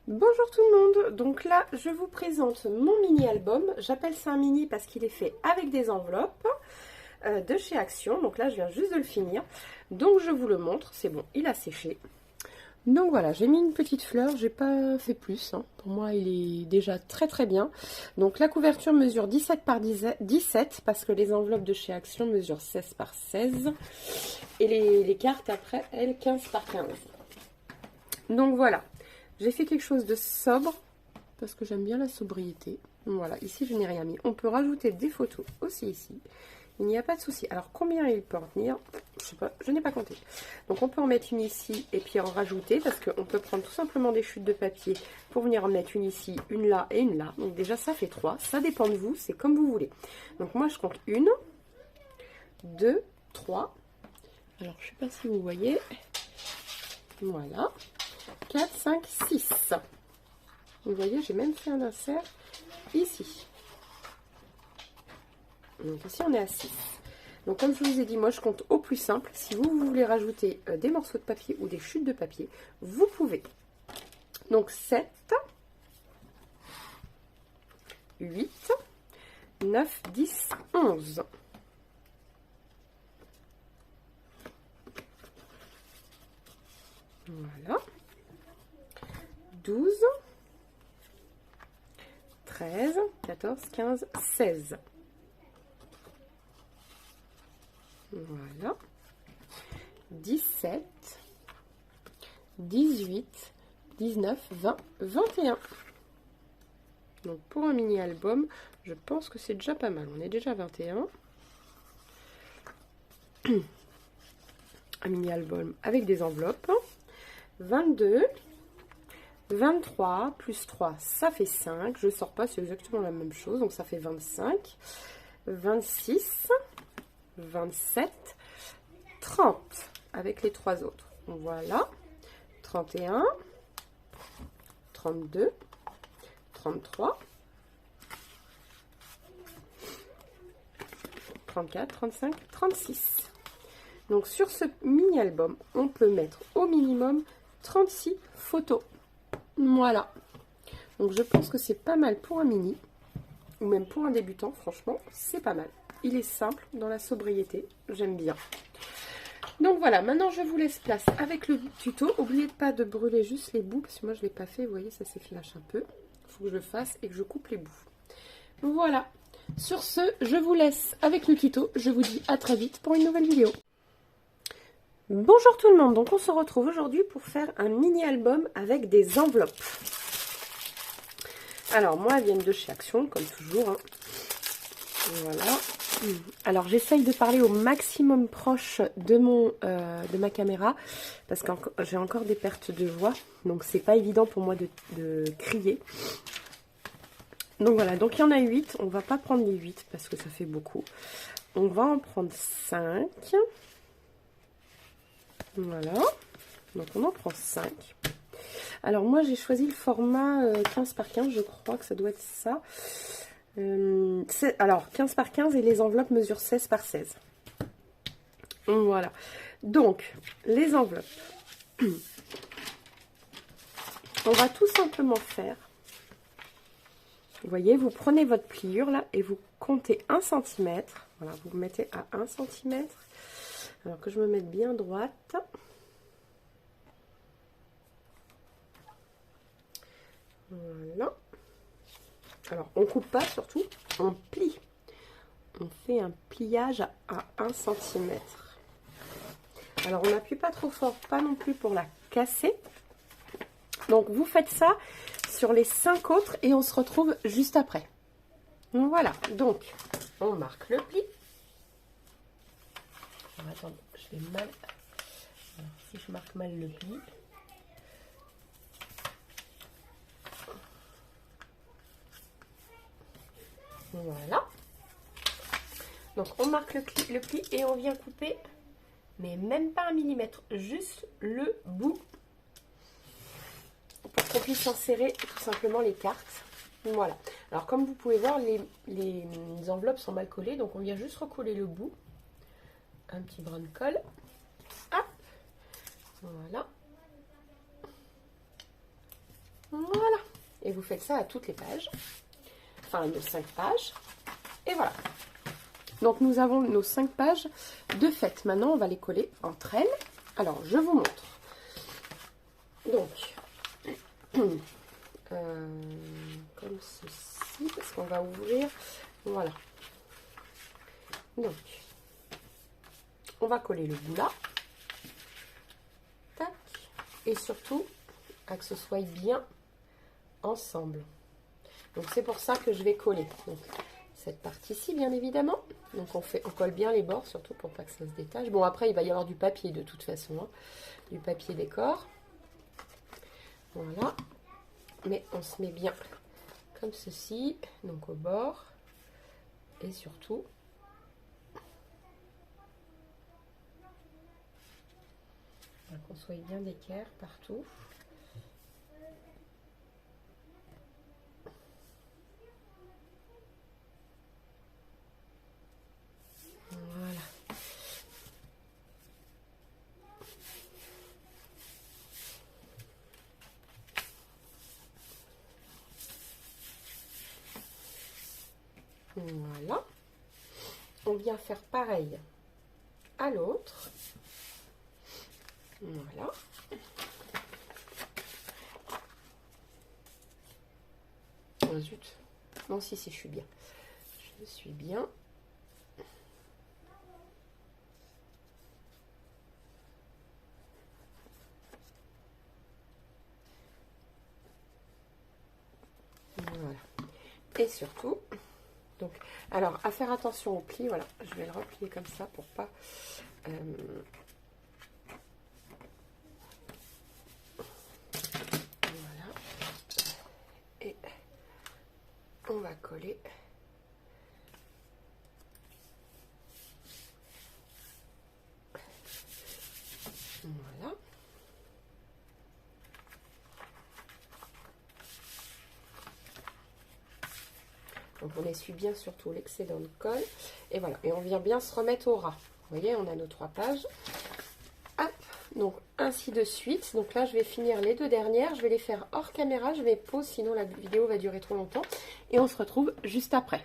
Bonjour tout le monde, donc là je vous présente mon mini album, j'appelle ça un mini parce qu'il est fait avec des enveloppes de chez Action, donc là je viens juste de le finir, donc je vous le montre, c'est bon, il a séché. Donc voilà, j'ai mis une petite fleur, j'ai pas fait plus, hein. Pour moi il est déjà très très bien. Donc la couverture mesure 17 par 17 parce que les enveloppes de chez Action mesurent 16 par 16 et les cartes après elles 15 par 15. Donc voilà. J'ai fait quelque chose de sobre, parce que j'aime bien la sobriété. Voilà, ici je n'ai rien mis. On peut rajouter des photos aussi ici. Il n'y a pas de souci. Alors combien il peut en tenir? Je sais pas, je n'ai pas compté. Donc on peut en mettre une ici et puis en rajouter, parce qu'on peut prendre tout simplement des chutes de papier pour venir en mettre une ici, une là et une là. Donc déjà ça fait 3. Ça dépend de vous, c'est comme vous voulez. Donc moi je compte 1, 2, 3. Alors je ne sais pas si vous voyez. Voilà. 4, 5, 6. Vous voyez, j'ai même fait un insert ici. Donc ici, on est à 6. Donc comme je vous ai dit, moi je compte au plus simple. Si vous voulez rajouter des morceaux de papier ou des chutes de papier, vous pouvez. Donc 7, 8, 9, 10, 11. Voilà. 12, 13, 14, 15, 16. Voilà. 17, 18, 19, 20, 21. Donc pour un mini album, je pense que c'est déjà pas mal. On est déjà à 21. Un mini album avec des enveloppes. 22. 23 plus 3, ça fait 5. Je ne sors pas, c'est exactement la même chose. Donc ça fait 25. 26. 27. 30. Avec les 3 autres. Voilà. 31. 32. 33. 34. 35. 36. Donc sur ce mini-album, on peut mettre au minimum 36 photos. Voilà. Donc je pense que c'est pas mal pour un mini. Ou même pour un débutant, franchement, c'est pas mal. Il est simple dans la sobriété. J'aime bien. Donc voilà, maintenant je vous laisse place avec le tuto. N'oubliez pas de brûler juste les bouts, parce que moi je ne l'ai pas fait. Vous voyez, ça s'effilache un peu. Il faut que je le fasse et que je coupe les bouts. Voilà. Sur ce, je vous laisse avec le tuto. Je vous dis à très vite pour une nouvelle vidéo. Bonjour tout le monde, donc on se retrouve aujourd'hui pour faire un mini album avec des enveloppes. Alors moi elles viennent de chez Action comme toujours, hein. Voilà. Alors j'essaye de parler au maximum proche de ma caméra parce que j'ai encore des pertes de voix, donc c'est pas évident pour moi de crier. Donc voilà, donc il y en a 8, on va pas prendre les 8 parce que ça fait beaucoup. On va en prendre 5. Voilà, donc on en prend 5. Alors moi j'ai choisi le format 15 par 15, je crois que ça doit être ça. Alors 15 par 15 et les enveloppes mesurent 16 par 16. Voilà, donc les enveloppes. On va tout simplement faire, vous voyez, vous prenez votre pliure là et vous comptez 1 cm. Voilà, vous vous mettez à 1 cm. Alors que je me mette bien droite. Voilà. Alors, on coupe pas surtout, on plie. On fait un pliage à 1 cm. Alors, on n'appuie pas trop fort, pas non plus pour la casser. Donc, vous faites ça sur les 5 autres et on se retrouve juste après. Voilà, donc, on marque le pli. Alors, attendez, je vais mal... Alors, si je marque mal le pli... Voilà. Donc on marque le pli et on vient couper, mais même pas 1 millimètre, juste le bout pour qu'on puisse insérer tout simplement les cartes. Voilà. Alors comme vous pouvez voir, les enveloppes sont mal collées, donc on vient juste recoller le bout. Un petit brin de colle. Hop. Voilà. Voilà. vous faites ça à toutes les pages. Enfin, nos 5 pages. Et voilà. Donc, nous avons nos 5 pages de fait. Maintenant, on va les coller entre elles. Alors, je vous montre. Donc, comme ceci, parce qu'on va ouvrir. Voilà. Donc, on va coller le bout là. Tac. Et surtout, à que ce soit bien ensemble. Donc, c'est pour ça que je vais coller. Donc, cette partie-ci, bien évidemment. Donc, on colle bien les bords, surtout pour pas que ça se détache. Bon, après, il va y avoir du papier de toute façon. Hein, du papier décor. Voilà. Mais on se met bien comme ceci. Donc, au bord. Et surtout... qu'on soit bien d'équerre partout. Voilà. Voilà. On vient faire pareil à l'autre. Voilà. Oh, zut. Non, si, je suis bien. Je suis bien. Voilà. Et surtout, donc, alors, à faire attention au pli. Voilà, je vais le replier comme ça pour pas... voilà. Et on va coller. Voilà. Donc on essuie bien surtout l'excédent de colle. Et voilà. Et on vient bien se remettre au ras. Vous voyez, on a nos 3 pages. Hop. Donc ainsi de suite. Donc là, je vais finir les 2 dernières. Je vais les faire hors caméra. Je vais pause, sinon la vidéo va durer trop longtemps. Et on se retrouve juste après.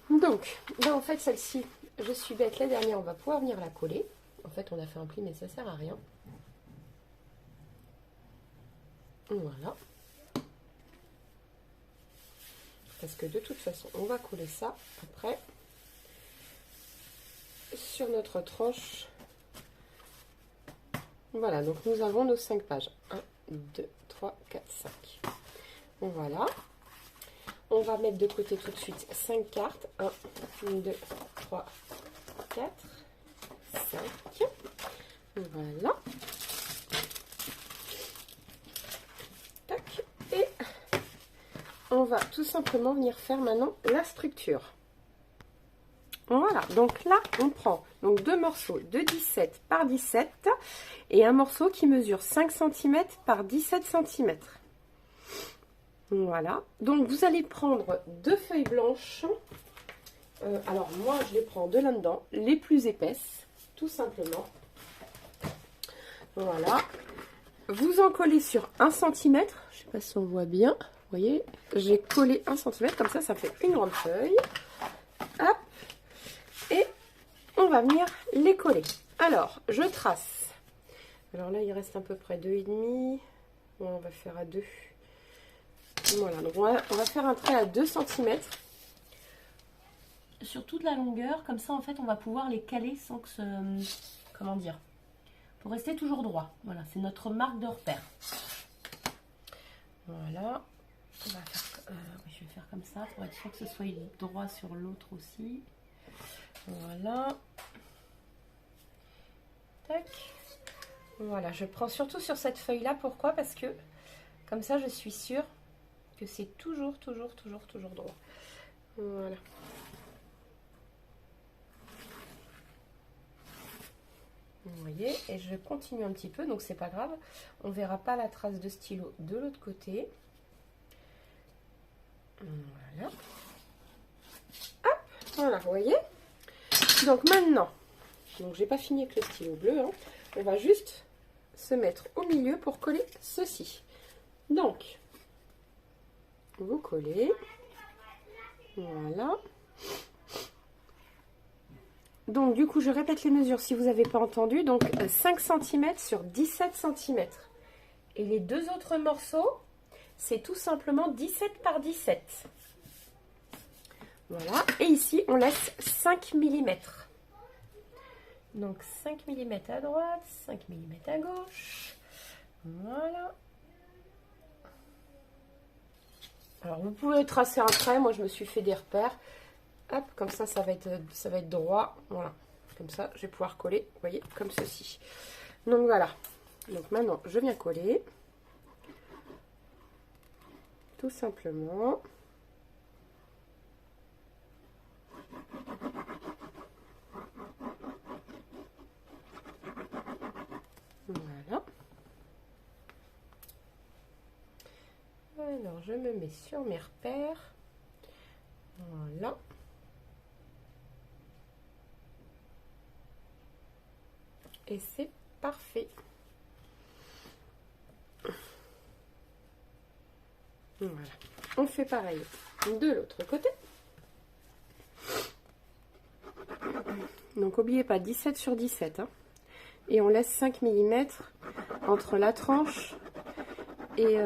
Donc, là en fait, celle-ci, je suis bête. La dernière, on va pouvoir venir la coller. En fait, on a fait un pli, mais ça sert à rien. Voilà. Parce que de toute façon, on va coller ça après sur notre tranche. Voilà, donc nous avons nos 5 pages. 1, 2, 3, 4, 5. Voilà. On va mettre de côté tout de suite 5 cartes. 1, 2, 3, 4, 5. Voilà. Tac. Et on va tout simplement venir faire maintenant la structure. Voilà, donc là, on prend donc 2 morceaux de 17 par 17 et un morceau qui mesure 5 cm par 17 cm. Voilà, donc vous allez prendre 2 feuilles blanches. Alors moi, je les prends de là-dedans, les plus épaisses, tout simplement. Voilà, vous en collez sur 1 cm. Je ne sais pas si on voit bien. Vous voyez, j'ai collé 1 cm, comme ça fait une grande feuille. Hop. Et on va venir les coller. Alors, je trace. Alors là, il reste à peu près 2,5. On va faire à 2. Voilà, donc on va faire un trait à 2 cm. Sur toute la longueur, comme ça, en fait, on va pouvoir les caler sans que ce... Comment dire? Pour rester toujours droit. Voilà, c'est notre marque de repère. Voilà. On va faire, je vais faire comme ça pour être sûr que ce soit droit sur l'autre aussi. Voilà. Tac. Voilà, je prends surtout sur cette feuille-là. Pourquoi? Parce que comme ça, je suis sûre que c'est toujours droit. Voilà. Vous voyez, et je continue un petit peu, donc c'est pas grave. On verra pas la trace de stylo de l'autre côté. Voilà. Hop, voilà, vous voyez. Donc maintenant, donc j'ai pas fini avec le stylo bleu, hein. On va juste se mettre au milieu pour coller ceci. Donc, vous collez. Voilà. Donc du coup je répète les mesures si vous n'avez pas entendu. Donc 5 cm sur 17 cm. Et les deux autres morceaux, c'est tout simplement 17 par 17. Voilà. Et ici on laisse 5 mm. Donc 5 mm à droite, 5 mm à gauche. Voilà. Alors vous pouvez tracer un trait, moi je me suis fait des repères. Hop, comme ça, ça va être droit. Voilà. Comme ça, je vais pouvoir coller, vous voyez, comme ceci. Donc voilà. Donc maintenant, je viens coller. Tout simplement. Voilà. Alors, je me mets sur mes repères. Voilà. Et c'est parfait. Voilà. On fait pareil de l'autre côté. Donc, n'oubliez pas 17 sur 17. Hein. Et on laisse 5 mm entre la tranche et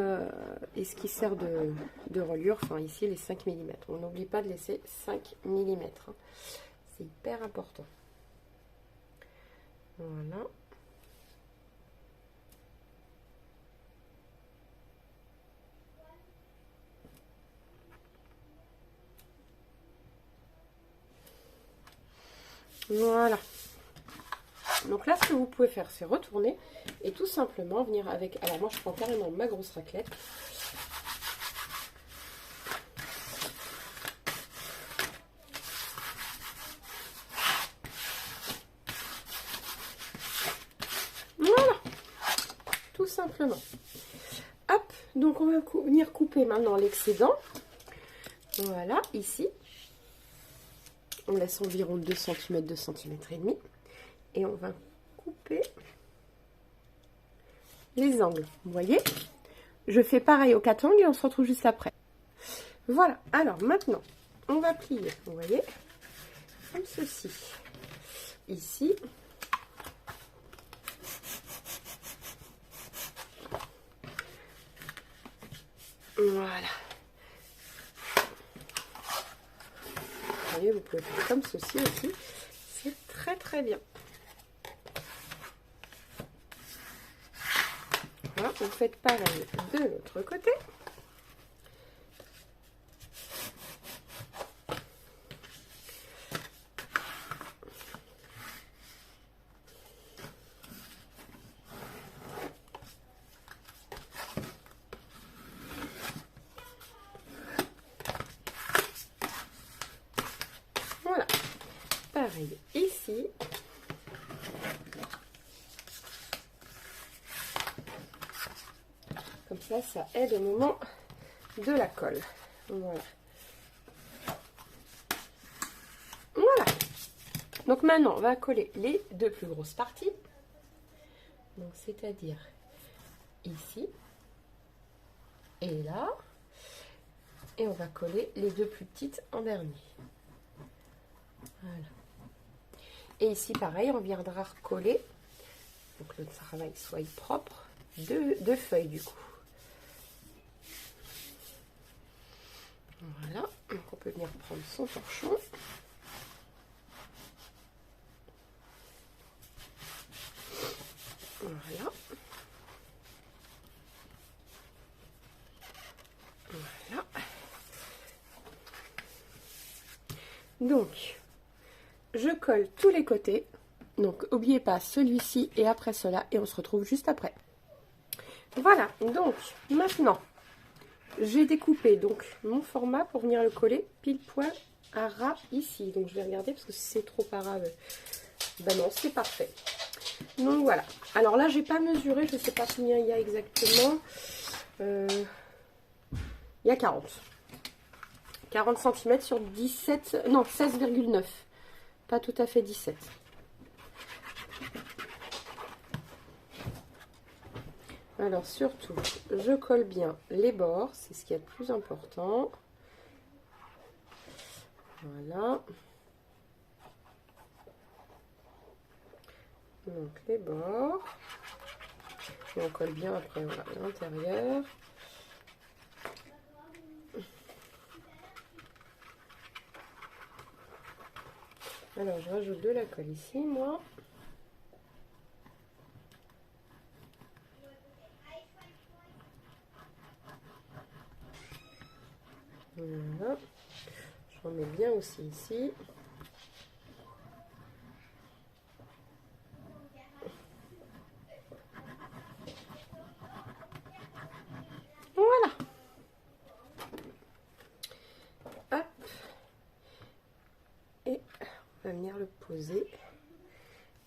ce qui sert de reliure. Enfin, ici, les 5 mm. On n'oublie pas de laisser 5 mm. Hein. C'est hyper important. Voilà. Voilà. Donc là, ce que vous pouvez faire, c'est retourner et tout simplement venir avec... Alors moi, je prends carrément ma grosse raclette. Voilà. Tout simplement. Hop. Donc on va venir couper maintenant l'excédent. Voilà, ici. On laisse environ 2 cm, 2 cm et demi. Et on va couper les angles. Vous voyez? Je fais pareil aux 4 angles et on se retrouve juste après. Voilà. Alors maintenant, on va plier. Vous voyez? Comme ceci. Ici. Voilà. Vous voyez, vous pouvez faire comme ceci aussi. C'est très très bien. Voilà, vous faites pareil de l'autre côté. Voilà, pareil ici. Comme ça aide au moment de la colle. Voilà. Voilà. Donc maintenant, on va coller les deux plus grosses parties. Donc c'est-à-dire ici et là. Et on va coller les deux plus petites en dernier. Voilà. Et ici, pareil, on viendra recoller. Donc le travail soit propre. Deux feuilles du coup. Voilà. Donc on peut venir prendre son torchon. Voilà. Voilà. Donc, je colle tous les côtés. Donc, n'oubliez pas celui-ci et après cela. Et on se retrouve juste après. Voilà. Donc, maintenant, j'ai découpé donc mon format pour venir le coller pile poil à ras ici. Donc, je vais regarder parce que si c'est trop à ras, ben non, c'est parfait. Donc, voilà. Alors là, j'ai pas mesuré. Je sais pas combien il y a exactement. Il y a 40 cm sur 17, non 16,9, pas tout à fait 17. Alors surtout, je colle bien les bords, c'est ce qui est le plus important. Voilà. Donc les bords. Et on colle bien après, voilà, l'intérieur. Alors je rajoute de la colle ici, moi. Voilà. J'en mets bien aussi ici. Voilà. Hop. Et on va venir le poser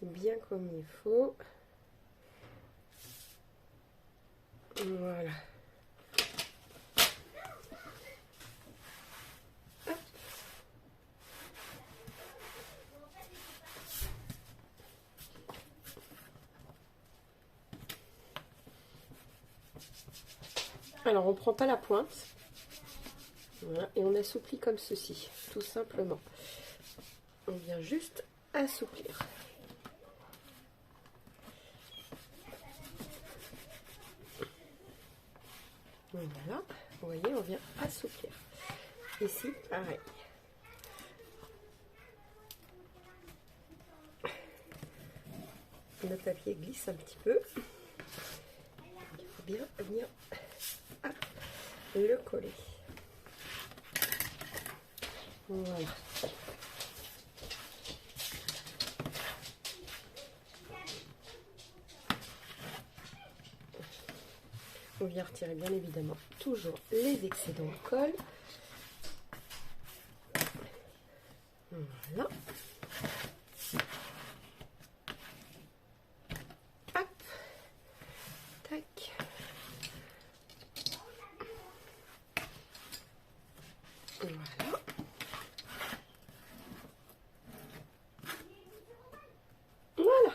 bien comme il faut. Voilà. Alors on prend pas la pointe, voilà, et on assouplit comme ceci, tout simplement. On vient juste assouplir. Voilà, vous voyez, on vient assouplir. Ici, pareil. Le papier glisse un petit peu. Il faut bien venir le coller. Voilà. On vient retirer bien évidemment toujours les excédents de colle. Voilà. Hop. Tac. Voilà. Voilà.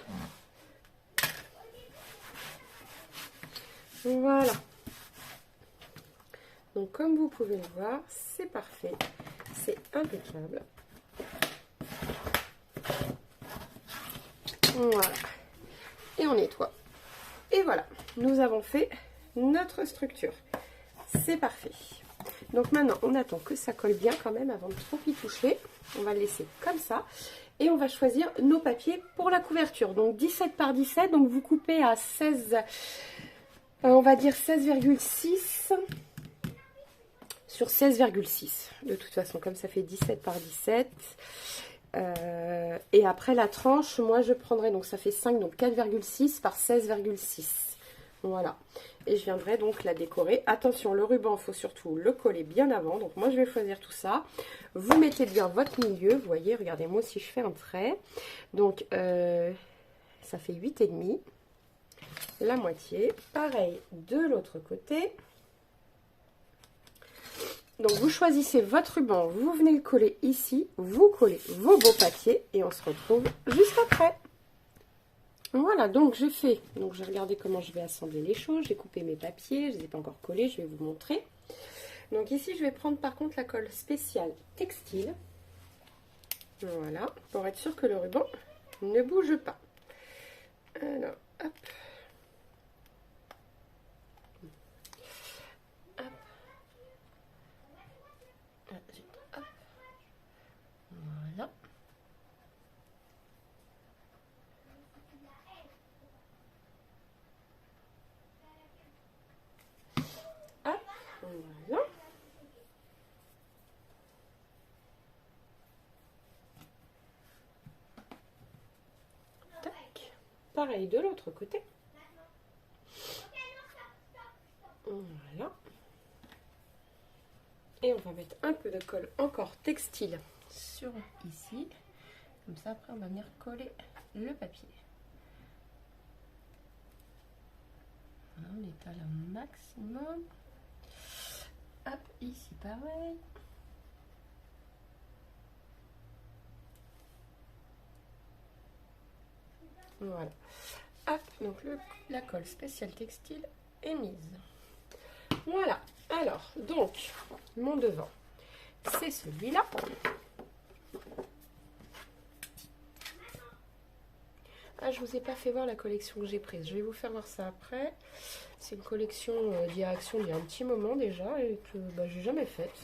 Voilà. Donc comme vous pouvez le voir, c'est parfait. C'est impeccable. Voilà. Et on nettoie. Et voilà. Nous avons fait notre structure. C'est parfait. Donc maintenant, on attend que ça colle bien quand même avant de trop y toucher. On va le laisser comme ça. Et on va choisir nos papiers pour la couverture. Donc 17 par 17. Donc vous coupez à 16, on va dire 16,6 sur 16,6. De toute façon, comme ça fait 17 par 17. Et après la tranche, moi je prendrai, donc ça fait 5, donc 4,6 par 16,6. Voilà. Et je viendrai donc la décorer. Attention, le ruban, il faut surtout le coller bien avant. Donc moi, je vais choisir tout ça. Vous mettez bien votre milieu. Vous voyez, regardez, moi si je fais un trait. Donc, ça fait 8,5. La moitié. Pareil de l'autre côté. Donc, vous choisissez votre ruban. Vous venez le coller ici. Vous collez vos beaux papiers. Et on se retrouve juste après. Voilà, donc j'ai fait, donc j'ai regardé comment je vais assembler les choses, j'ai coupé mes papiers, je ne les ai pas encore collés, je vais vous montrer. Donc ici, je vais prendre par contre la colle spéciale textile. Voilà, pour être sûr que le ruban ne bouge pas. Alors, hop. Hop. Hop. Voilà. Hop, voilà. Tac. Pareil de l'autre côté. Voilà. Et on va mettre un peu de colle encore textile sur ici. Comme ça, après, on va venir coller le papier. Voilà, on étale un maximum. Hop, ici pareil. Voilà. Hop, donc la colle spéciale textile est mise. Voilà. Alors, donc, mon devant, c'est celui-là. Ah, je vous ai pas fait voir la collection que j'ai prise. Je vais vous faire voir ça après. C'est une collection d'Action il y a un petit moment déjà et que bah, j'ai jamais faite.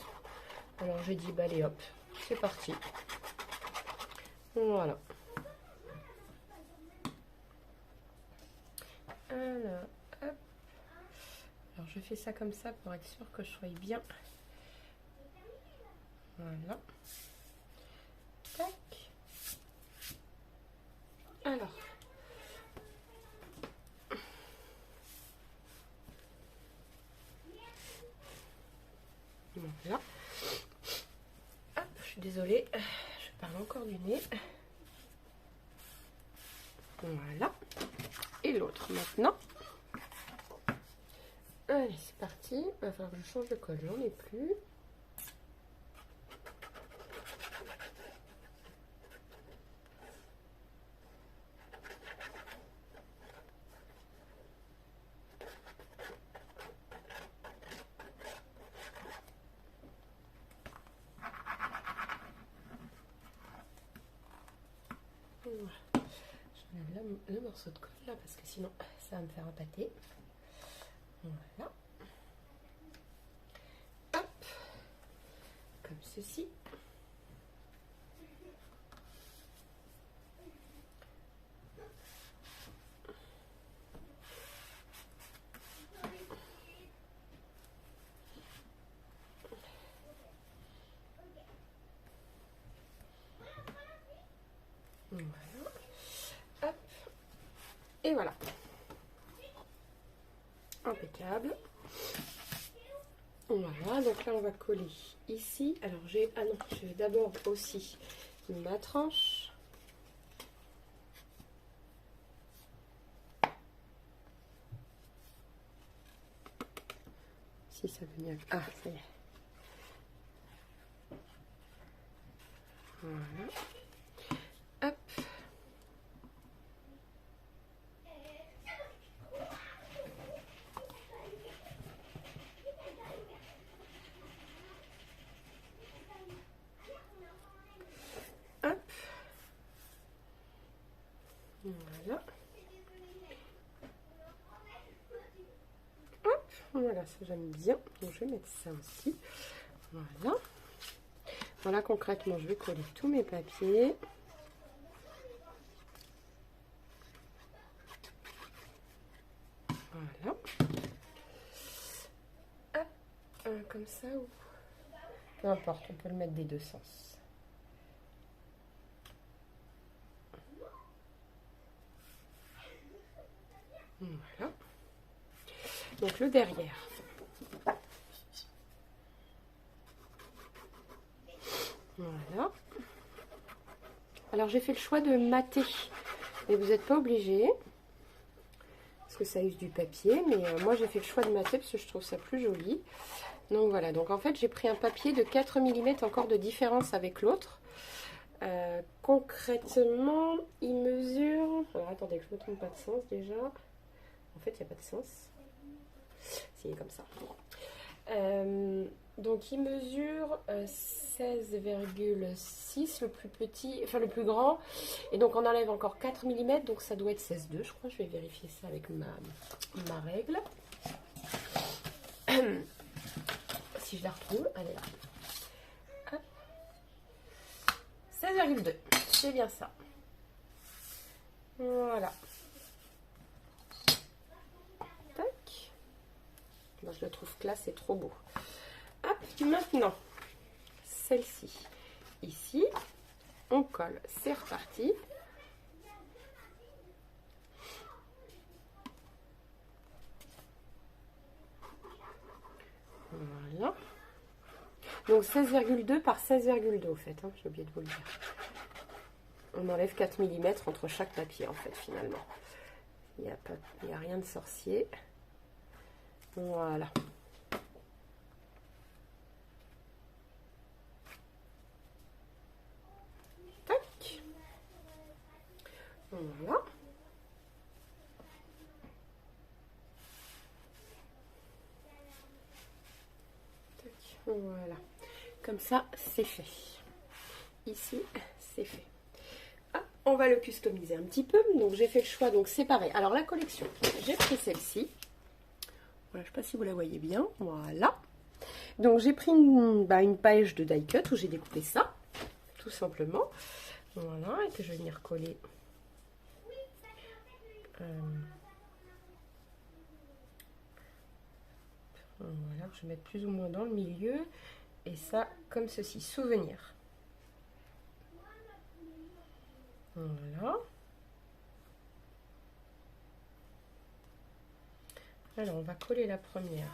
Alors j'ai dit, bah allez hop, c'est parti. Voilà. Alors, hop. Alors je fais ça comme ça pour être sûr que je sois bien. Voilà. Tac. Alors. Voilà. Hop, je suis désolée, je parle encore du nez. Voilà. Et l'autre maintenant. Allez, c'est parti. Il va falloir que je change de colle, j'en ai plus. Je mets le morceau de colle là parce que sinon ça va me faire un pâté. Voilà. Hop. Comme ceci. Voilà. Hop. Et voilà. Impeccable. Voilà, donc là on va coller ici. Alors j'ai... Ah non, je vais d'abord aussi ma tranche. Si ça veut bien... Ah, ça y est. Voilà. Hop. Hop. Voilà. Hop. Voilà, ça j'aime bien. Donc je vais mettre ça aussi. Voilà. Voilà, concrètement, je vais coller tous mes papiers. Voilà. Hop. Comme ça ou... Peu importe, on peut le mettre des deux sens. Voilà. Donc le derrière. Voilà. Alors j'ai fait le choix de mater, mais vous n'êtes pas obligé parce que ça use du papier. Mais moi j'ai fait le choix de mater parce que je trouve ça plus joli. Donc voilà. Donc en fait j'ai pris un papier de 4 mm encore de différence avec l'autre. Concrètement, il mesure... Alors attendez que je ne me trompe pas de sens déjà. En fait, il n'y a pas de sens. C'est comme ça. Donc il mesure 16,6 le plus petit, enfin le plus grand. Et donc on enlève encore 4 mm, donc ça doit être 16,2 je crois. Je vais vérifier ça avec ma règle. Si je la retrouve, elle est là. 16,2, c'est bien ça. Voilà. Tac. Moi, je le trouve classe, c'est trop beau. Hop, maintenant, celle-ci, ici, on colle, c'est reparti. Voilà. Donc 16,2 par 16,2 au fait, hein, j'ai oublié de vous le dire. On enlève 4 mm entre chaque papier en fait finalement. Il n'y a rien de sorcier. Voilà. Tac. Voilà. Voilà, comme ça c'est fait. Ici c'est fait. Ah, on va le customiser un petit peu. Donc j'ai fait le choix donc séparé. Alors la collection, j'ai pris celle-ci. Voilà, je ne sais pas si vous la voyez bien. Voilà. Donc j'ai pris une page de die cut où j'ai découpé ça, tout simplement. Voilà, et que je vais venir coller. Voilà, je vais mettre plus ou moins dans le milieu. Et ça, comme ceci, souvenir. Voilà. Alors, on va coller la première.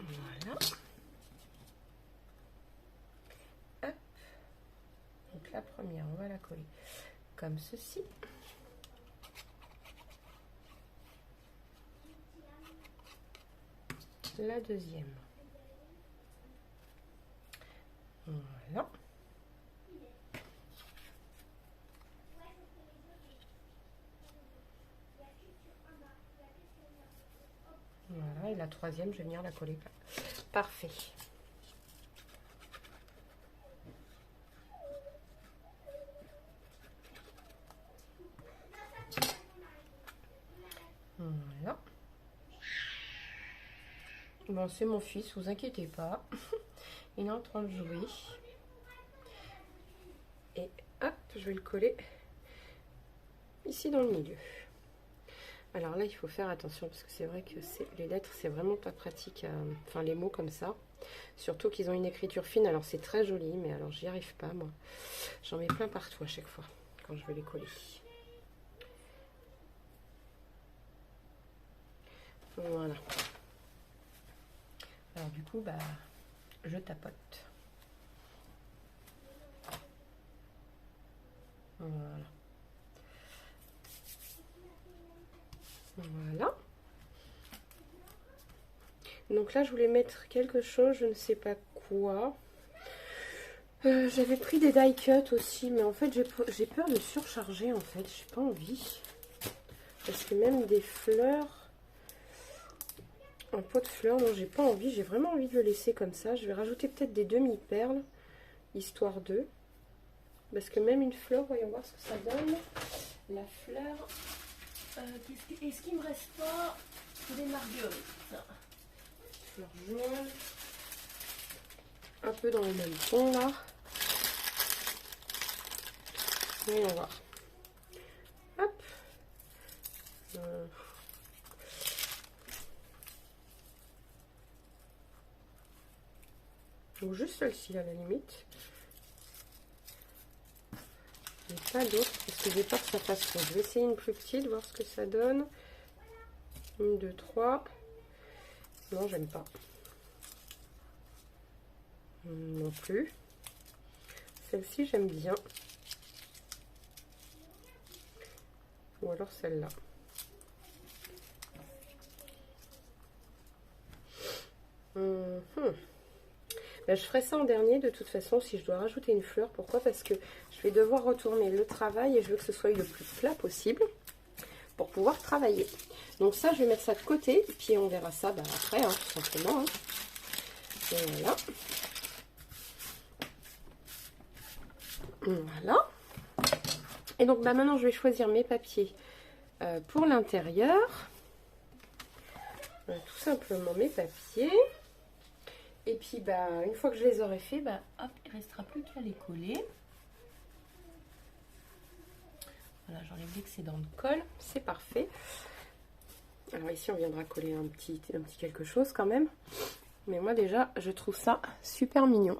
Voilà. Hop. Donc la première, on va la coller comme ceci. La deuxième. Voilà. Voilà, et la troisième, je vais venir la coller. Parfait. Voilà. Bon, c'est mon fils, vous inquiétez pas. Il est en train de jouer. Et hop, je vais le coller ici dans le milieu. Alors là, il faut faire attention parce que c'est vrai que les lettres, c'est vraiment pas pratique. Enfin, les mots comme ça. Surtout qu'ils ont une écriture fine. Alors, c'est très joli, mais alors, j'y arrive pas, moi. J'en mets plein partout à chaque fois quand je vais les coller. Voilà. Alors, du coup, bah, je tapote. Voilà. Voilà. Donc là, je voulais mettre quelque chose, je ne sais pas quoi. J'avais pris des die cut aussi, mais en fait, j'ai peur de surcharger, en fait. J'ai pas envie. Parce que même des fleurs, un pot de fleurs, non, j'ai pas envie. J'ai vraiment envie de le laisser comme ça. Je vais rajouter peut-être des demi-perles, histoire de. Parce que même une fleur, voyons voir ce que ça donne. La fleur, est-ce qu'il me reste pas des marguerites? Fleur jaune, un peu dans le même ton là. Voyons voir. Hop. Donc juste celle-ci à la limite. Et pas d'autres parce que j'ai peur que ça fasse trop. Je vais essayer une plus petite, voir ce que ça donne. 1, 2, 3. Non, j'aime pas. Non plus. Celle-ci, j'aime bien. Ou alors celle-là. Ben, je ferai ça en dernier de toute façon si je dois rajouter une fleur. Pourquoi? Parce que je vais devoir retourner le travail et je veux que ce soit le plus plat possible pour pouvoir travailler. Donc ça, je vais mettre ça de côté et puis on verra ça après, hein, tout simplement. Hein. Et voilà. Voilà. Et donc maintenant, je vais choisir mes papiers pour l'intérieur. Tout simplement mes papiers. Et puis, une fois que je les aurai faits, hop, il ne restera plus qu'à les coller. Voilà, j'enlève l'excédent de colle. C'est parfait. Alors ici, on viendra coller un petit quelque chose quand même. Mais moi, déjà, je trouve ça super mignon.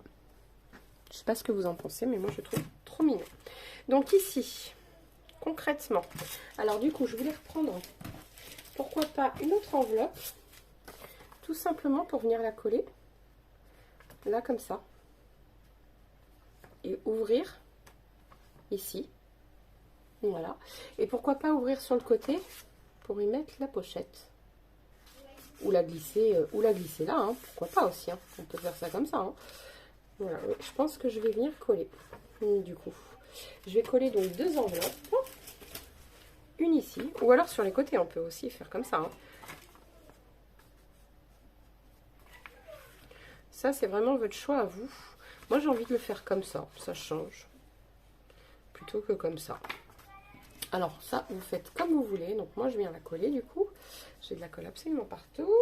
Je ne sais pas ce que vous en pensez, mais moi, je trouve trop mignon. Donc ici, concrètement, alors du coup, je voulais reprendre, pourquoi pas, une autre enveloppe. Tout simplement pour venir la coller. Là comme ça, et ouvrir ici, voilà, et pourquoi pas ouvrir sur le côté pour y mettre la pochette, ou la glisser là, hein, pourquoi pas aussi, hein, on peut faire ça comme ça. Hein. Voilà, je pense que je vais venir coller, du coup. Je vais coller donc 2 enveloppes, une ici, ou alors sur les côtés, on peut aussi faire comme ça. Hein. Ça, c'est vraiment votre choix à vous. Moi, j'ai envie de le faire comme ça change, plutôt que comme ça. Alors, ça, vous faites comme vous voulez. Donc, moi, je viens la coller, du coup. J'ai de la colle absolument partout.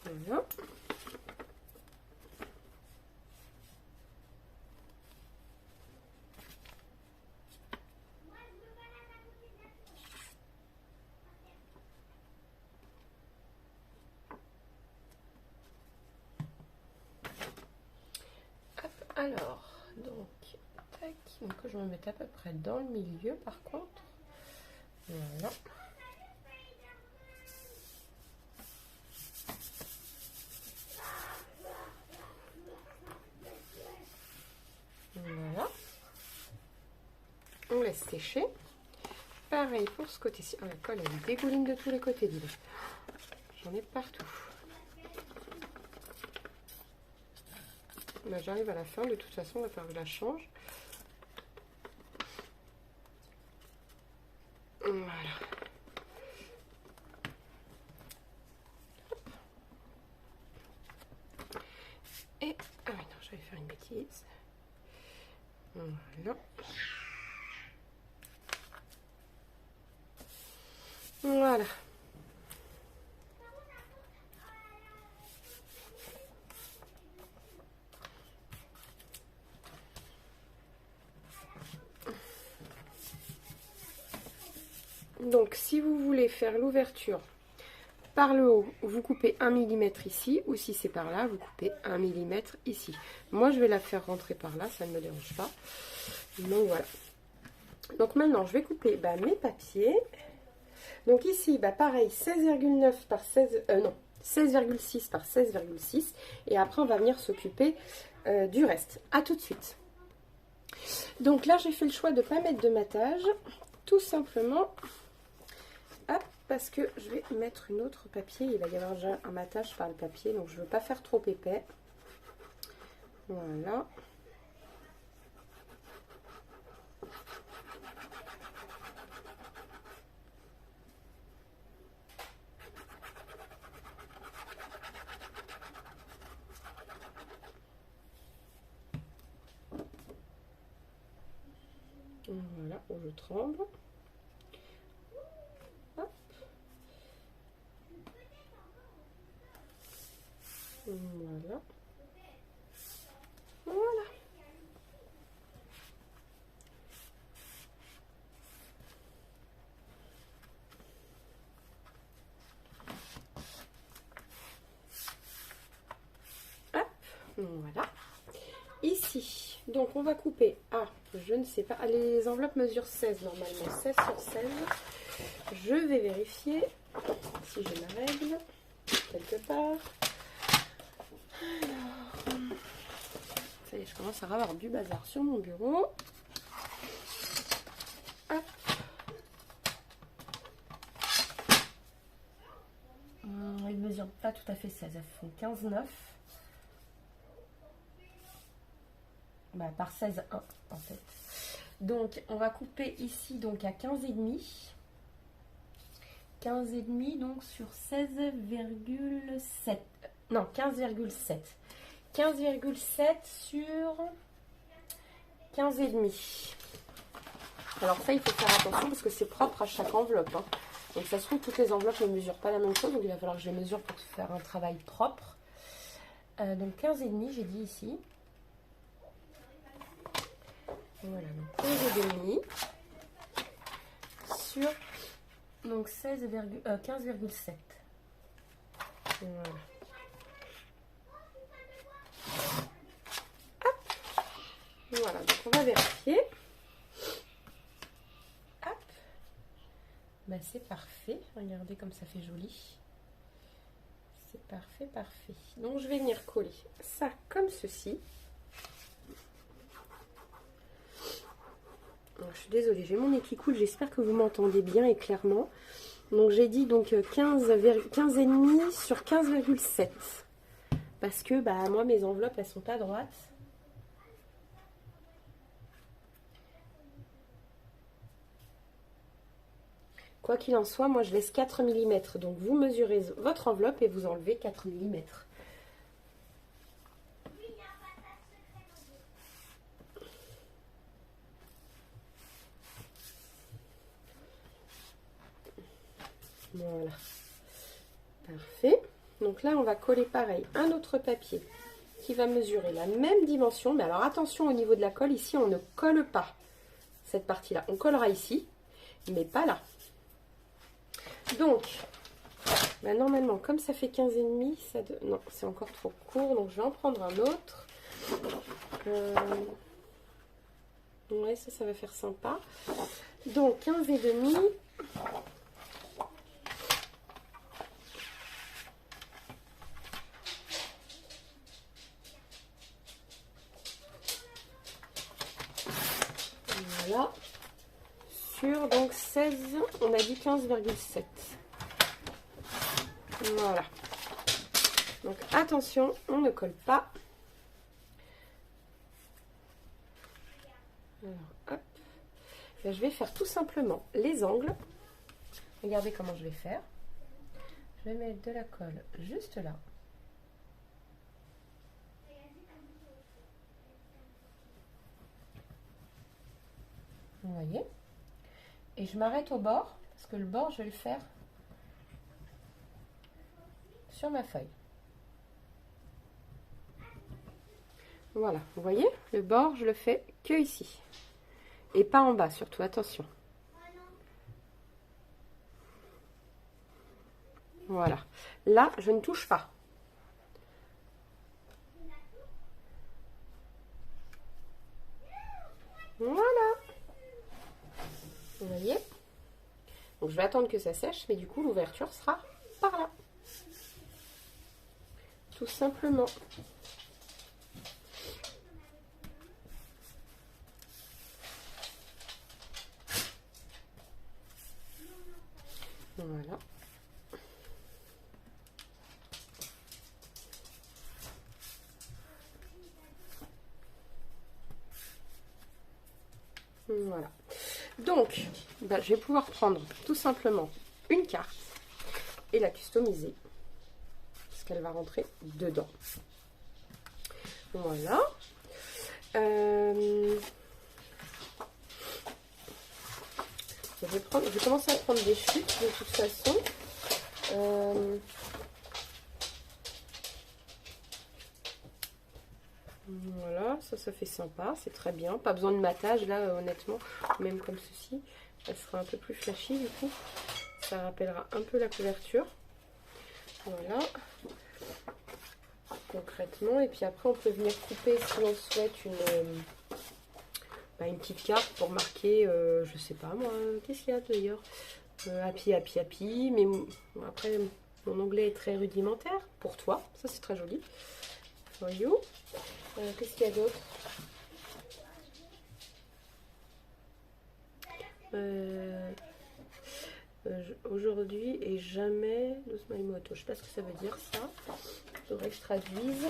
Voilà. Alors, donc, tac, donc je me mette à peu près dans le milieu par contre. Voilà. Voilà. On laisse sécher. Pareil pour ce côté-ci. Ah, la colle, elle dégouline de tous les côtés, dis-le. J'en ai partout. Ben, j'arrive à la fin, de toute façon, il va falloir que je la change. Voilà. Et, ah oui, non, j'allais faire une bêtise. Voilà. Voilà. Donc, si vous voulez faire l'ouverture par le haut, vous coupez 1 mm ici, ou si c'est par là, vous coupez 1 mm ici. Moi, je vais la faire rentrer par là, ça ne me dérange pas. Donc, voilà. Donc, maintenant, je vais couper mes papiers. Donc, ici, pareil, 16,9 par 16... non, 16,6 par 16,6. Et après, on va venir s'occuper du reste. À tout de suite. Donc, là, j'ai fait le choix de ne pas mettre de matage. Tout simplement... Hop, parce que je vais mettre une autre papier. Il va y avoir déjà un matage par le papier, donc je ne veux pas faire trop épais. Voilà. Voilà, où je tremble. Hop. Voilà. Voilà. Hop. Voilà. Ici, donc on va couper à, je ne sais pas, les enveloppes mesurent 16 normalement, 16 sur 16. Je vais vérifier si j'ai ma règle quelque part. Alors, ça y est, je commence à avoir du bazar sur mon bureau. Hop. Ils ne mesurent pas tout à fait 16, elles font 15,9. Par 16,1 en fait. Donc on va couper ici donc à 15,5. 15,5 donc sur 16,7. Non, 15,7. 15,7 sur 15,5. Alors ça, il faut faire attention parce que c'est propre à chaque enveloppe. Hein. Donc ça se trouve, toutes les enveloppes ne mesurent pas la même chose. Donc il va falloir que je les mesure pour faire un travail propre. Donc 15,5, j'ai dit ici. Voilà, donc 15,5 sur donc 15,7. Voilà. Hop. Voilà, donc on va vérifier. Hop. C'est parfait. Regardez comme ça fait joli. C'est parfait, parfait. Donc je vais venir coller ça comme ceci. Donc, je suis désolée, j'ai mon nez qui coule, j'espère que vous m'entendez bien et clairement. Donc j'ai dit donc 15,5 sur 15,7. Parce que bah moi mes enveloppes elles sont pas droites. Quoi qu'il en soit, moi je laisse 4 mm. Donc vous mesurez votre enveloppe et vous enlevez 4 mm. Voilà. Parfait. Donc là, on va coller pareil un autre papier qui va mesurer la même dimension. Mais alors attention au niveau de la colle, ici on ne colle pas cette partie-là. On collera ici, mais pas là. Donc, bah normalement, comme ça fait 15,5, non, c'est encore trop court. Donc je vais en prendre un autre. Ouais, ça va faire sympa. Donc 15,5. Voilà. Sur donc 16, on a dit 15,7. Voilà. Donc attention, on ne colle pas. Alors, hop. Là, je vais faire tout simplement les angles. Regardez comment je vais faire. Je vais mettre de la colle juste là. Vous voyez? Et je m'arrête au bord, parce que le bord, je vais le faire sur ma feuille. Voilà, vous voyez? Le bord, je le fais que ici. Et pas en bas, surtout, attention. Voilà. Là, je ne touche pas. Voilà. Vous voyez? Donc, je vais attendre que ça sèche, mais du coup, l'ouverture sera par là. Tout simplement. Voilà. Voilà. Donc, bah, je vais pouvoir prendre tout simplement une carte et la customiser. Parce qu'elle va rentrer dedans. Voilà. Je vais commencer à prendre des chutes de toute façon. Voilà, ça fait sympa, c'est très bien. Pas besoin de matage là, honnêtement, même comme ceci. Elle sera un peu plus flashy du coup. Ça rappellera un peu la couverture. Voilà. Concrètement. Et puis après, on peut venir couper si on souhaite une petite carte pour marquer, je sais pas moi, qu'est-ce qu'il y a d'ailleurs, happy, happy, happy. Mais après, mon anglais est très rudimentaire pour toi. Ça, c'est très joli. For you. Qu'est-ce qu'il y a d'autre? Aujourd'hui et jamais de Smile Moto. Je sais pas ce que ça veut dire ça. Il faudrait que je traduise.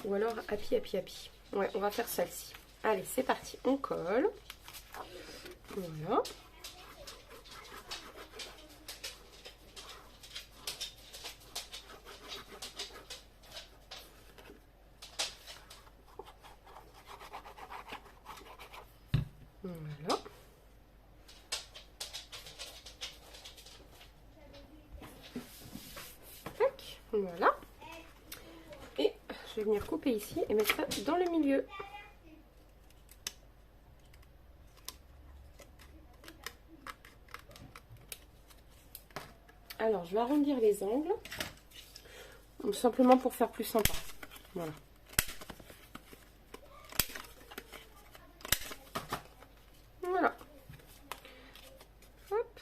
Ou alors happy, happy, happy. Ouais, on va faire celle-ci. Allez, c'est parti. On colle. Voilà. Voilà. Tac, voilà. Et je vais venir couper ici et mettre ça dans le milieu. Alors, je vais arrondir les angles. Simplement pour faire plus sympa. Voilà. Voilà. Hop.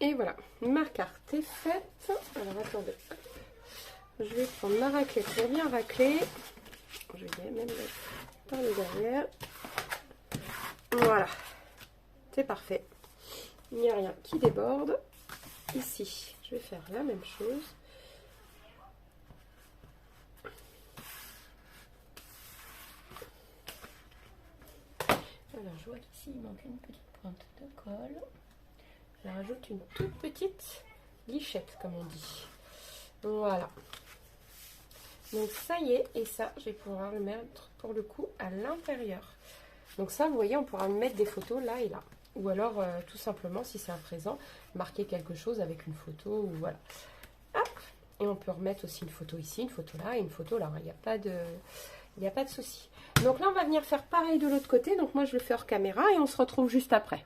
Et voilà, ma carte est faite. Alors attendez, je vais prendre ma raclette pour bien racler. Je vais même mettre par le derrière. Voilà, c'est parfait. Il n'y a rien qui déborde. Ici, je vais faire la même chose. Alors, je vois qu'ici, il manque une petite pointe de colle. Je rajoute une toute petite guichette, comme on dit. Voilà. Donc, ça y est. Et ça, je vais pouvoir le mettre, pour le coup, à l'intérieur. Donc ça, vous voyez, on pourra mettre des photos là et là. Ou alors, tout simplement, si c'est un présent, marquer quelque chose avec une photo, ou voilà. Hop. Et on peut remettre aussi une photo ici, une photo là et une photo là. Il n'y a pas de souci. Donc là, on va venir faire pareil de l'autre côté. Donc moi, je le fais hors caméra et on se retrouve juste après.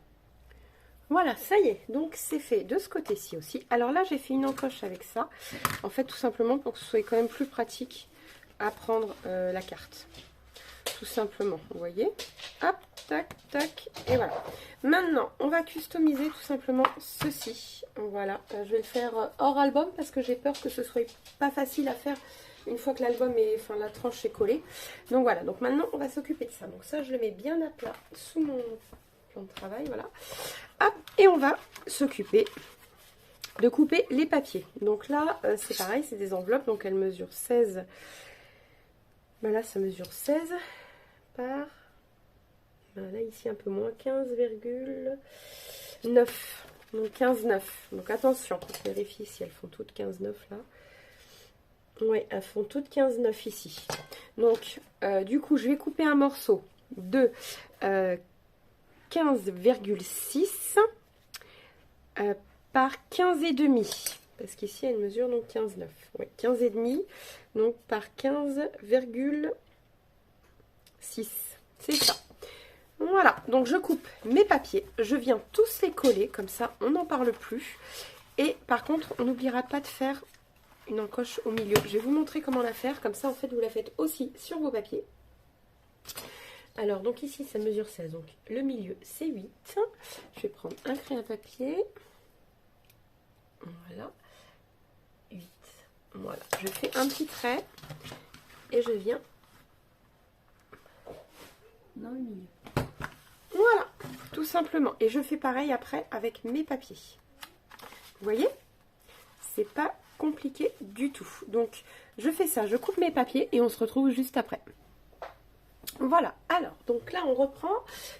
Voilà, ça y est. Donc c'est fait de ce côté-ci aussi. Alors là, j'ai fait une encoche avec ça. En fait, tout simplement pour que ce soit quand même plus pratique à prendre la carte. Tout simplement, vous voyez. Hop, tac, tac, et voilà. Maintenant, on va customiser tout simplement ceci. Voilà, je vais le faire hors album parce que j'ai peur que ce soit pas facile à faire une fois que l'album est, enfin la tranche est collée. Donc voilà, donc maintenant on va s'occuper de ça. Donc ça, je le mets bien à plat sous mon plan de travail, voilà. Hop, et on va s'occuper de couper les papiers. Donc là, c'est pareil, c'est des enveloppes, donc elles mesurent 16. Ben là, ça mesure 16 par... Ben là, ici, un peu moins, 15,9. Donc 15,9. Donc attention, on vérifie si elles font toutes 15,9 là. Oui, elles font toutes 15,9 ici. Donc, du coup, je vais couper un morceau de 15,6 par 15,5. Parce qu'ici, elle mesure donc 15,9. Oui, 15,5. Donc, par 15,6. C'est ça. Voilà. Donc, je coupe mes papiers. Je viens tous les coller. Comme ça, on n'en parle plus. Et par contre, on n'oubliera pas de faire une encoche au milieu. Je vais vous montrer comment la faire. Comme ça, en fait, vous la faites aussi sur vos papiers. Alors, donc ici, ça mesure 16. Donc, le milieu, c'est 8. Je vais prendre un crayon à papier. Voilà. 8. Voilà. Je fais un petit trait. Et je viens dans le milieu. Voilà. Tout simplement. Et je fais pareil après avec mes papiers. Vous voyez? C'est pas compliqué du tout. Donc, je fais ça. Je coupe mes papiers et on se retrouve juste après. Voilà, alors, donc là on reprend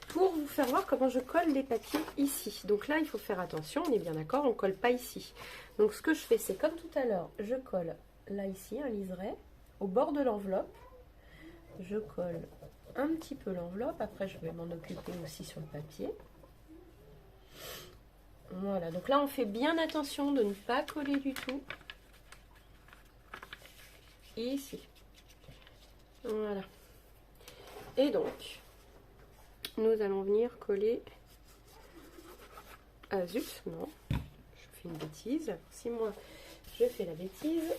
pour vous faire voir comment je colle les papiers ici. Donc là il faut faire attention, on est bien d'accord, on ne colle pas ici. Donc ce que je fais, c'est comme tout à l'heure, je colle là ici un liseré au bord de l'enveloppe. Je colle un petit peu l'enveloppe, après je vais m'en occuper aussi sur le papier. Voilà, donc là on fait bien attention de ne pas coller du tout. Ici. Voilà. Et donc, nous allons venir coller... Ah zut, non, je fais une bêtise. Si moi, je fais la bêtise,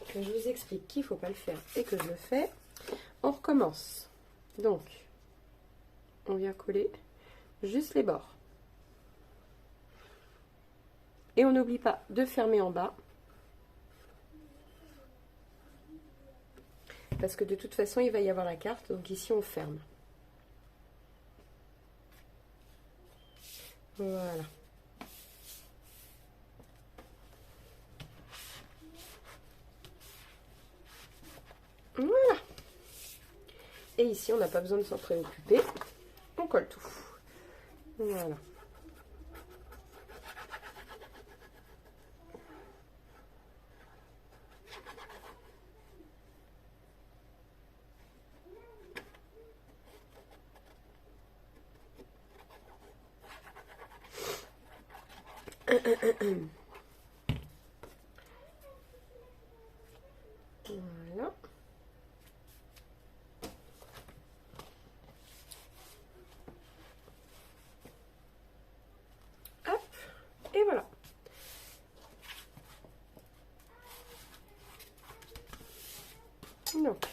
que je vous explique qu'il ne faut pas le faire et que je le fais, on recommence. Donc, on vient coller juste les bords. Et on n'oublie pas de fermer en bas. Parce que de toute façon, il va y avoir la carte. Donc ici, on ferme. Voilà. Voilà. Et ici, on n'a pas besoin de s'en préoccuper. On colle tout. Voilà. Voilà. Hop. Et voilà. Donc,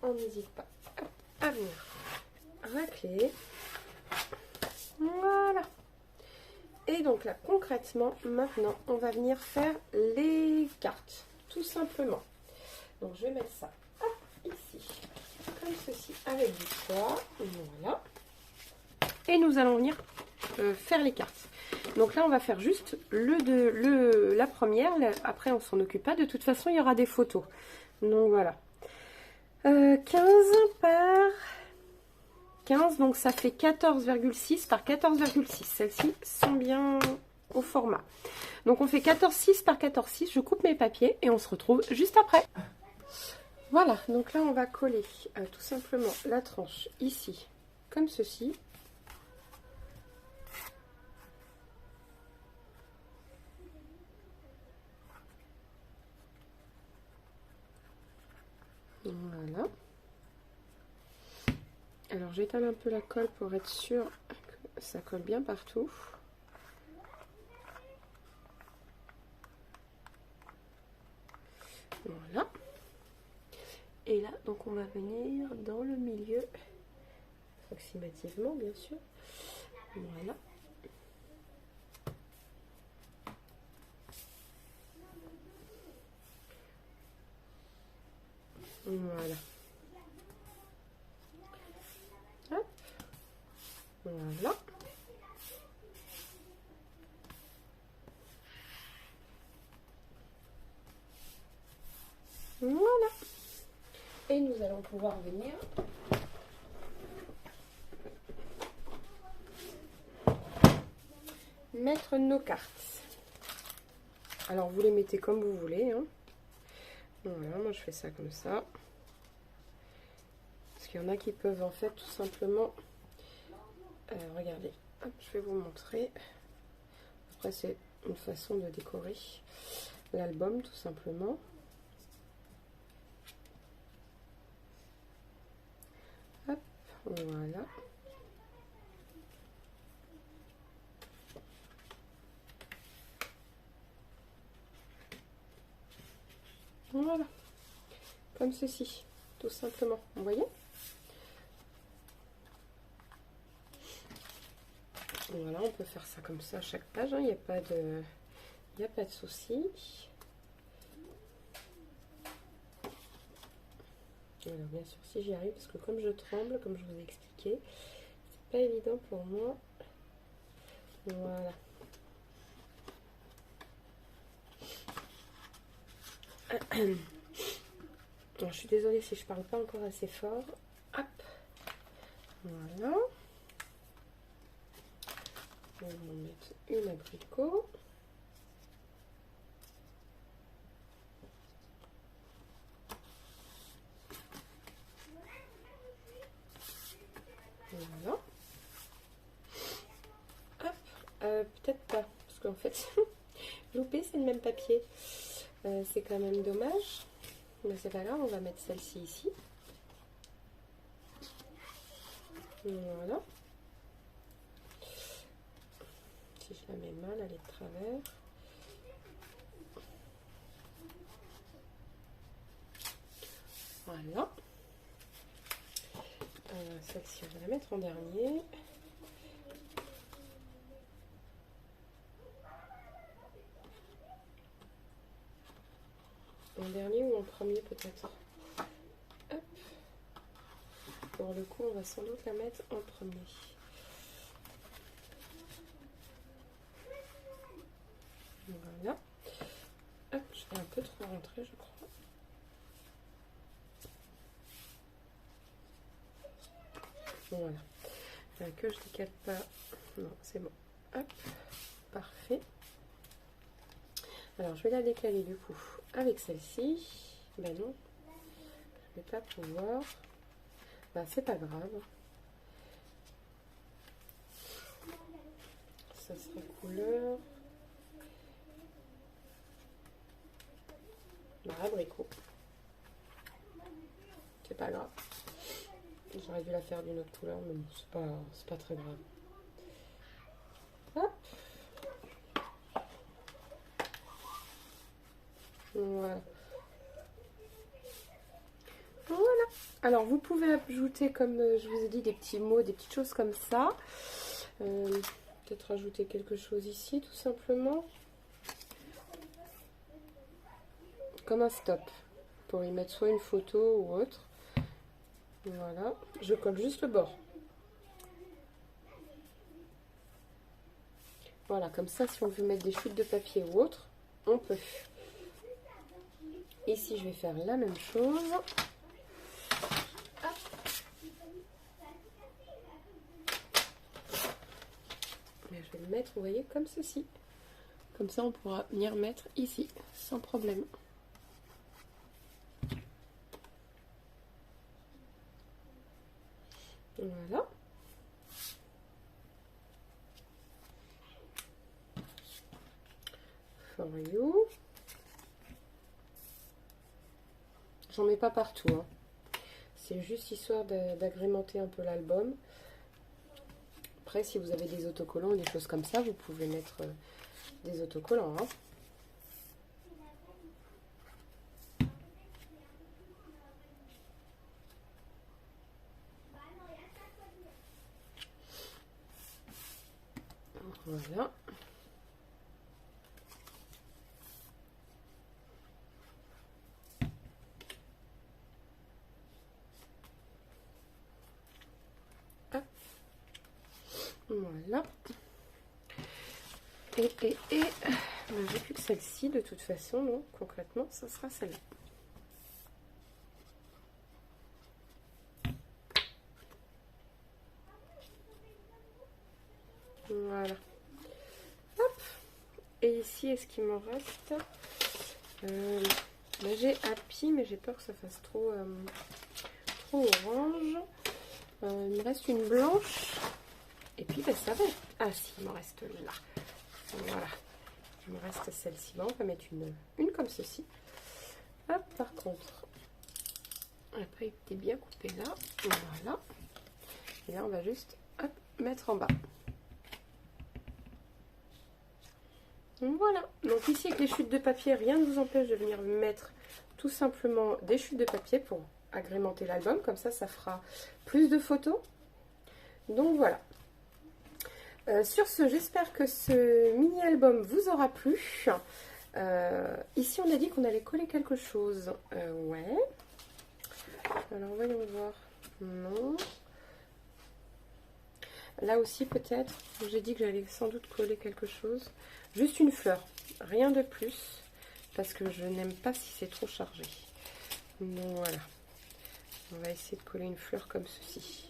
on n'hésite pas à venir racler. Voilà. Et Et donc là, concrètement, maintenant, on va venir faire les cartes, tout simplement. Donc, je vais mettre ça hop, ici, comme ceci, avec du poids. Voilà. Et nous allons venir faire les cartes. Donc là, on va faire juste la première. Après, on s'en occupe pas. De toute façon, il y aura des photos. Donc voilà. 15 par 15, donc ça fait 14,6 par 14,6. Celles-ci sont bien au format. Donc on fait 14,6 par 14,6. Je coupe mes papiers et on se retrouve juste après. Voilà, donc là on va coller tout simplement la tranche ici, comme ceci. Voilà. Alors j'étale un peu la colle pour être sûr que ça colle bien partout. Voilà. Et là, donc on va venir dans le milieu, approximativement bien sûr. Voilà. Voilà. Hop. Voilà. Voilà. Et nous allons pouvoir venir mettre nos cartes. Alors vous les mettez comme vous voulez, hein. Voilà, moi je fais ça comme ça. Parce qu'il y en a qui peuvent en fait tout simplement... regardez, hop, je vais vous montrer. Après c'est une façon de décorer l'album tout simplement. Hop, voilà. Voilà, comme ceci, tout simplement, vous voyez? Voilà, on peut faire ça comme ça à chaque page, il n'y a pas de souci. Alors bien sûr si j'y arrive, parce que comme je tremble, comme je vous ai expliqué, c'est pas évident pour moi. Voilà. Alors, je suis désolée si je parle pas encore assez fort. Hop. Voilà. On va mettre une abricot. Voilà. Hop. Peut-être pas, parce qu'en fait, loupé, c'est le même papier. C'est quand même dommage. Mais c'est pas grave, on va mettre celle-ci ici. Voilà. Si je la mets mal, elle est de travers. Voilà. Celle-ci, on va la mettre en dernier. En dernier ou en premier peut-être. Hop. Pour le coup, on va sans doute la mettre en premier. Voilà. Hop, je vais un peu trop rentrer, je crois. Voilà. Que je décale pas. Non, c'est bon. Hop. Parfait. Alors, je vais la décaler du coup avec celle-ci. Ben non, je ne vais pas pouvoir. Ben, c'est pas grave. Ça sera couleur. Ben, abricot. C'est pas grave. J'aurais dû la faire d'une autre couleur, mais bon, c'est pas très grave. Hop. Voilà. Voilà. Alors, vous pouvez ajouter, comme je vous ai dit, des petits mots, des petites choses comme ça. peut-être rajouter quelque chose ici, tout simplement. Comme un stop. Pour y mettre soit une photo ou autre. Voilà. Je colle juste le bord. Voilà, comme ça, si on veut mettre des chutes de papier ou autre, on peut. Ici, je vais faire la même chose. Mais je vais le mettre, vous voyez, comme ceci. Comme ça, on pourra venir mettre ici, sans problème. Voilà. For you. J'en mets pas partout, hein. C'est juste histoire d'agrémenter un peu l'album. Après, si vous avez des autocollants ou des choses comme ça, vous pouvez mettre des autocollants, hein. Voilà. Hop. Voilà. Et ben, j'ai plus que celle-ci de toute façon, donc concrètement, ça sera celle-là. Voilà. Hop. Et ici, est-ce qu'il me reste ben, j'ai Happy, mais j'ai peur que ça fasse trop orange. Il me reste une blanche. Et puis, ben, ça va. Ah, si, il me reste là. Voilà. Il me reste celle-ci. Bon, on va mettre une comme ceci. Hop, par contre, elle n'a pas été bien coupée là. Voilà. Et là, on va juste hop, mettre en bas. Voilà. Donc ici, avec les chutes de papier, rien ne vous empêche de venir mettre tout simplement des chutes de papier pour agrémenter l'album. Comme ça, ça fera plus de photos. Donc voilà. Sur ce, j'espère que ce mini-album vous aura plu. Ici, on a dit qu'on allait coller quelque chose. Ouais. Alors, voyons voir. Non. Là aussi, peut-être, j'ai dit que j'allais sans doute coller quelque chose. Juste une fleur. Rien de plus. Parce que je n'aime pas si c'est trop chargé. Donc, voilà. On va essayer de coller une fleur comme ceci.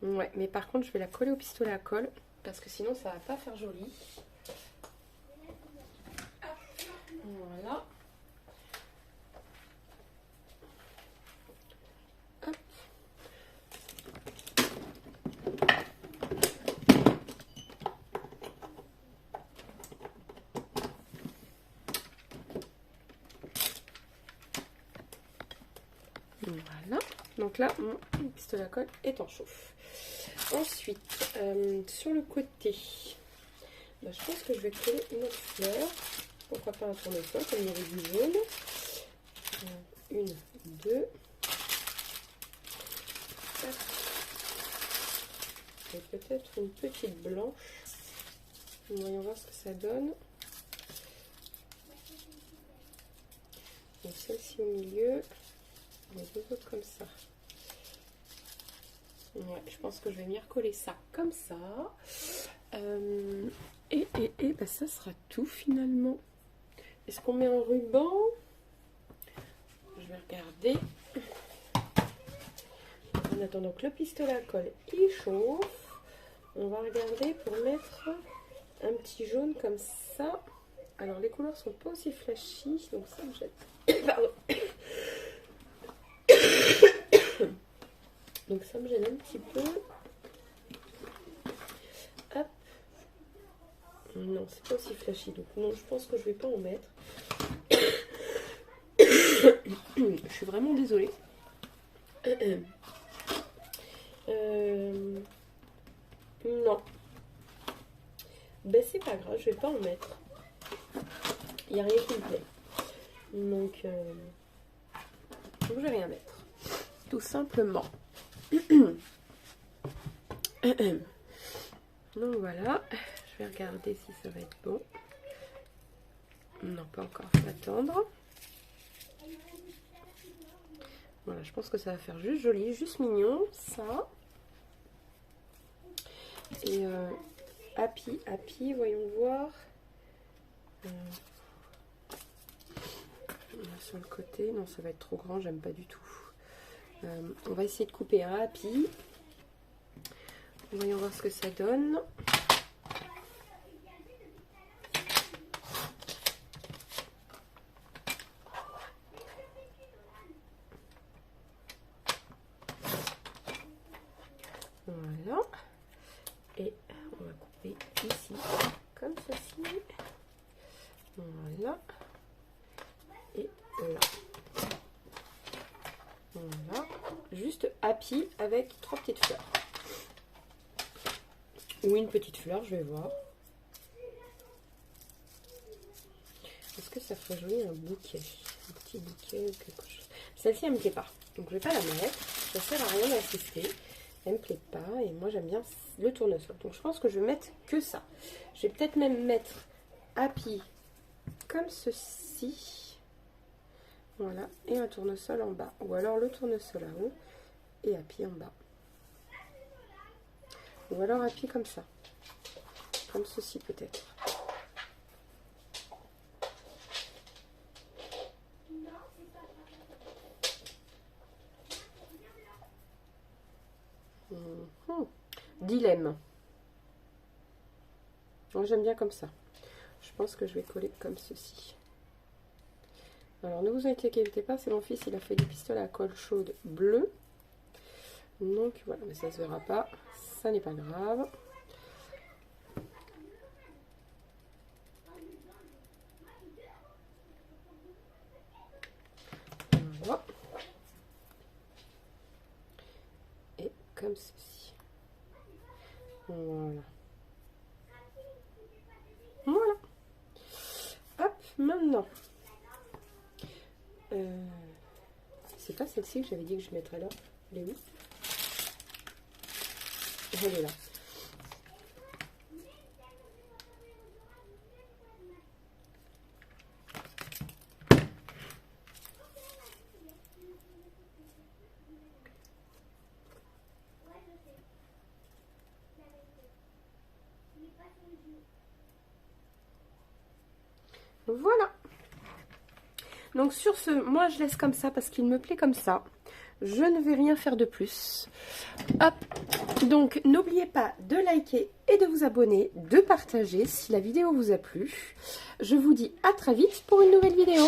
Ouais, mais par contre, je vais la coller au pistolet à colle. Parce que sinon, ça va pas faire joli. Voilà. Hop. Voilà. Donc là, mon pistolet à colle est en chauffe. Ensuite, sur le côté, bah, je pense que je vais coller une autre fleur. Pourquoi pas un tournesol, comme il y avait du jaune. Une, deux. Et peut-être une petite blanche. Voyons voir ce que ça donne. Donc celle-ci au milieu. Les deux autres comme ça. Ouais, je pense que je vais venir coller ça comme ça. Bah, ça sera tout finalement. Est-ce qu'on met un ruban? Je vais regarder. En attendant que le pistolet à colle il chauffe, on va regarder pour mettre un petit jaune comme ça. Alors les couleurs sont pas aussi flashy, donc ça me gêne. Pardon. Donc ça me gêne un petit peu. Hop. Non, c'est pas aussi flashy. Donc non, je pense que je vais pas en mettre. Je suis vraiment désolée. Non. Ben c'est pas grave, je vais pas en mettre. Il n'y a rien qui me plaît. Donc je vais rien mettre. Tout simplement. Donc voilà, je vais regarder si ça va être bon. Non, pas encore, faut attendre. Voilà, je pense que ça va faire juste joli, juste mignon, ça. Et Happy, voyons voir. Sur le côté, non, ça va être trop grand, j'aime pas du tout. On va essayer de couper un Happy. Voyons voir ce que ça donne. Voilà. Et on va couper ici, comme ceci. Voilà. Et là. Voilà. Juste Happy avec 3 petites fleurs. Ou une petite fleur, je vais voir. Est-ce que ça ferait joli un bouquet? Un petit bouquet ou quelque chose. Celle-ci, elle me plaît pas. Donc, je vais pas la mettre. Ça sert à rien d'insister. Elle me plaît pas. Et moi, j'aime bien le tournesol. Donc, je pense que je vais mettre que ça. Je vais peut-être même mettre Happy comme ceci. Voilà. Et un tournesol en bas. Ou alors le tournesol en haut. Et Happy en bas. Ou alors Happy comme ça. Comme ceci peut-être. Dilemme. Moi j'aime bien comme ça. Je pense que je vais coller comme ceci. Alors ne vous inquiétez pas, c'est mon fils, il a fait des pistolets à colle chaude bleu. Donc voilà, mais ça se verra pas. Ça n'est pas grave. Voilà. Et comme ceci. Voilà. Voilà. Hop, maintenant. C'est pas celle-ci que j'avais dit que je mettrais là. Elle est où? Elle est là. Voilà. Donc sur ce, moi je laisse comme ça parce qu'il me plaît comme ça. Je ne vais rien faire de plus. Hop. Donc n'oubliez pas de liker et de vous abonner, de partager si la vidéo vous a plu. Je vous dis à très vite pour une nouvelle vidéo.